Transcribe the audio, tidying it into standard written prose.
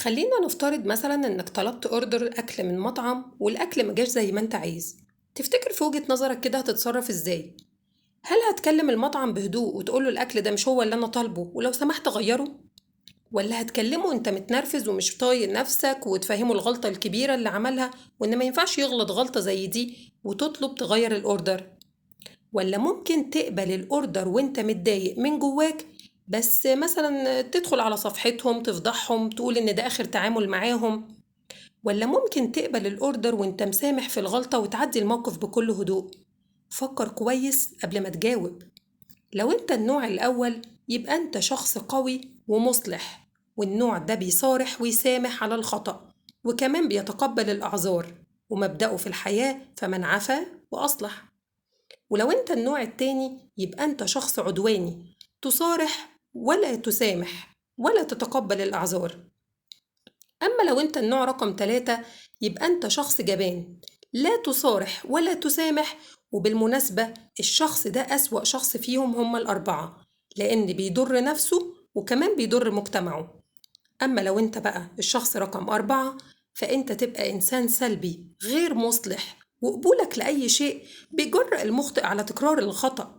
خلينا نفترض مثلا انك طلبت اوردر اكل من مطعم والاكل مجاش زي ما انت عايز. تفتكر في وجهة نظرك كده هتتصرف ازاي؟ هل هتكلم المطعم بهدوء وتقوله الاكل ده مش هو اللي انا طالبه ولو سمحت غيره؟ ولا هتكلمه انت متنرفز ومش طايق نفسك وتفهمه الغلطة الكبيرة اللي عملها وان ما ينفعش يغلط غلطة زي دي وتطلب تغير الاوردر؟ ولا ممكن تقبل الاوردر وانت متضايق من جواك، بس مثلا تدخل على صفحتهم تفضحهم تقول ان ده اخر تعامل معاهم؟ ولا ممكن تقبل الأوردر وانت مسامح في الغلطة وتعدي الموقف بكل هدوء؟ فكر كويس قبل ما تجاوب. لو انت النوع الأول يبقى انت شخص قوي ومصلح، والنوع ده بيصارح ويسامح على الخطأ وكمان بيتقبل الأعذار، ومبدأه في الحياة فمن عفا وأصلح. ولو انت النوع التاني يبقى انت شخص عدواني، تصارح ولا تسامح ولا تتقبل الأعذار. أما لو أنت النوع رقم 3 يبقى أنت شخص جبان، لا تصارح ولا تسامح. وبالمناسبة الشخص ده أسوأ شخص فيهم هما الأربعة، لأن بيضر نفسه وكمان بيضر مجتمعه. أما لو أنت بقى الشخص رقم 4 فأنت تبقى إنسان سلبي غير مصلح، وقبولك لأي شيء بيجرأ المخطئ على تكرار الخطأ.